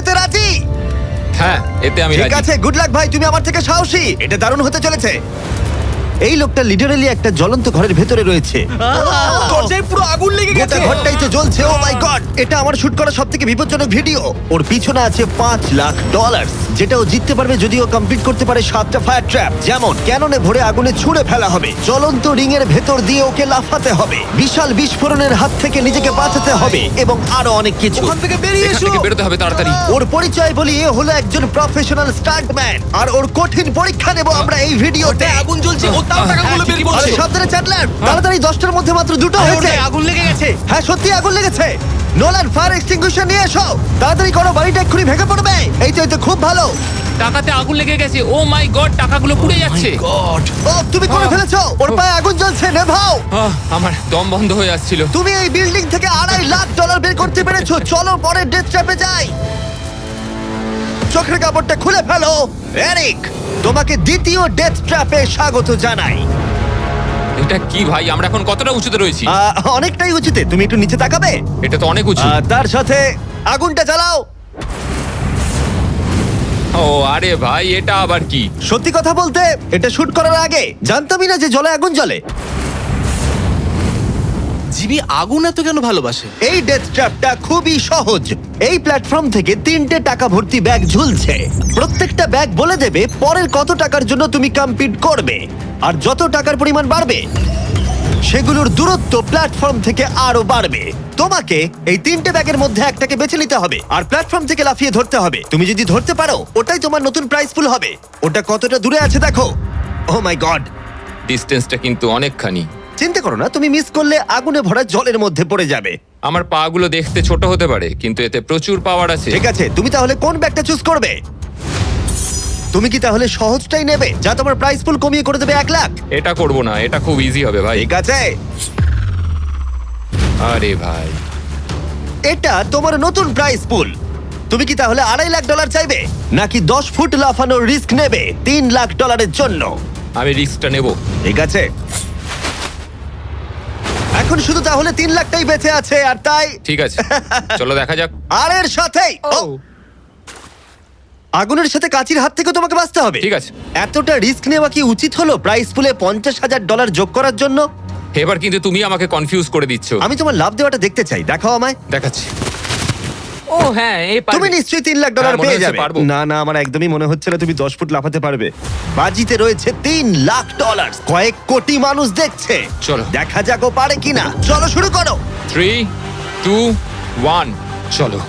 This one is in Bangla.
যেতে রাজি? হ্যাঁ, এতে আমি ঠিক রাজি। আছে, গুড লাক ভাই, তুমি আমার থেকে সাহসী। এটা দারুণ হতে চলেছে। এই লোকটা লিটারালি একটা জ্বলন্ত ঘরের ভেতরে রয়েছে। দরজায় পুরো আগুন লেগে গোটা গেছে। ঘরটাই তো জ্বলছে। ও মাই গড, এটা আমার শুট করা সবথেকে বিপজ্জনক ভিডিও। ওর পিছনে আছে $5,00,000, যেটা ও জিততে পারবে যদি ও কমপ্লিট করতে পারে 7টা ফায়ার ট্র্যাপ। যেমন ক্যাননে ভরে আগুনে ছুঁড়ে ফেলা হবে, জ্বলন্ত রিং এর ভেতর দিয়ে ওকে লাফাতে হবে, বিশাল বিস্ফোরণের হাত থেকে নিজেকে বাঁচাতে হবে এবং আরো অনেক কিছু। ওখান থেকে বেরিয়ে এখান এসো। থেকে বেরোতে হবে তাড়াতাড়ি। ওর পরিচয় বলি, এ হলো একজন প্রফেশনাল স্টান্টম্যান, আর ওর কঠিন পরীক্ষা নেব আমরা এই ভিডিওতে। ওটায় আগুন জ্বলছে, ও তাও টাকাগুলো বের আরে করছে। সাবধানে চ্যাটলার, তাড়াতাড়ি 10টার মধ্যে মাত্র 2টো আরে হয়েছে। ওটায় আগুন লেগে গেছে। হ্যাঁ সত্যি আগুন লেগেছে। নোলান, ফায়ার এক্সটিংগুইশার নিয়ে এসো, তাড়াতাড়ি করো, বাড়িটা এক্ষুনি ভেঙে পড়বে। এই তো খুব ভালো। টাকাতে আগুন লেগে গেছে। ও মাই গড, টাকাগুলো পুড়ে যাচ্ছে। গড। ও তুমি করে ফেলেছো, ওর পায়ে আগুন জ্বলছে, নেভাও। আমার দম বন্ধ হয়ে আসছিল। তুমি এই বিল্ডিং থেকে $2.5 বের করতে পেরেছো। চলো পরের ডেথ ট্র্যাপে যাই। চোখের কাপড়টা খুলে ফেলো। এরিক, তোমাকে দ্বিতীয় ডেথ ট্র্যাপে স্বাগত জানাই। এটা কি ভাই, আমরা এখন কতটা উঁচুতে রয়েছি? অনেকটাই উচিত, তুমি একটু নিচে তাকাবে। এটা তো অনেক উঁচু। তার সাথে আগুনটা জ্বালাও। ও আরে ভাই, এটা আবার কি? সত্যি কথা বলতে, এটা শুট করার আগে জানতামই না যে জলে আগুন জ্বলে। জিবি আগুন এত কেন ভালোবাসে? এই ডেথ ট্র্যাপটা খুবই সহজ। এই প্ল্যাটফর্ম থেকে 3টে টাকা ভর্তি ব্যাগ ঝুলছে। প্রত্যেকটা ব্যাগ বলে দেবে পরের কত টাকার জন্য তুমি কমপ্লিট করবে, আর যত টাকার পরিমাণ বাড়বে সেগুলোর দূরত্ব প্ল্যাটফর্ম থেকে আরো বাড়বে। তোমাকে এই 3টে ব্যাগের মধ্যে একটাকে বেছে নিতে হবে আর প্ল্যাটফর্ম থেকে লাফিয়ে ধরতে হবে। তুমি যদি ধরতে পারো, ওটাই তোমার নতুন প্রাইস পুল হবে। ওটা কতটা দূরে আছে দেখো। ও মাই গড, ডিস্টেন্সটা কিন্তু অনেকখানি। চিন্তা করো না, তুমি মিস করলে আগুনে ভরা জলের মধ্যে পড়ে যাবে। আমার পা গুলো দেখতে ছোট হতে পারে, কিন্তু এতে প্রচুর পাওয়ার আছে। ঠিক আছে, তুমি তাহলে কোন ব্যাগটা চুজ করবে? তুমি কি তাহলে সহজটাই নেবে, যা তোমার প্রাইস পুল কমিয়ে করে দেবে 1,00,000? এটা করব না, এটা খুব ইজি হবে ভাই। ঠিক আছে, আরে ভাই, এটা তোমার নতুন প্রাইস পুল। তুমি কি তাহলে $2.5 চাইবে, নাকি 10 ফুট লাফানোর রিস্ক নেবে $3,00,000 জন্য? আমি রিস্কটা নেব। ঠিক আছে, এখন শুধু তাহলে 3,00,000টাই বেঁচে আছে, আর তাই ঠিক আছে, চলো দেখা যাক। আর এর সাথেই আগুনের সাথে কাচির হাত থেকে তোমাকে বাঁচতে হবে। ঠিক আছে। এতটা রিস্ক নেওয়া কি উচিত হলো প্রাইস পুলে $50,000 যোগ করার জন্য? এবার কিন্তু তুমি আমাকে কনফিউজ করে দিচ্ছ। আমি তোমার লাভ দেওয়াটা দেখতে চাই, দেখাও আমায়। দেখাচ্ছি। ও হ্যাঁ, এই তুমি নিশ্চয়ই $3,00,000 হ্যাঁ, মনে পেয়ে হচ্ছে যাবে। পারবো। না না, আমার একদমই মনে হচ্ছে না তুমি 10 ফুট লাফাতে পারবে। বাজিতে রয়েছে $3,00,000, কয়েক কোটি মানুষ দেখছে। চলো। দেখা যাক ও পারে কিনা। চলো শুরু করো। 3, 2, 1, চলো।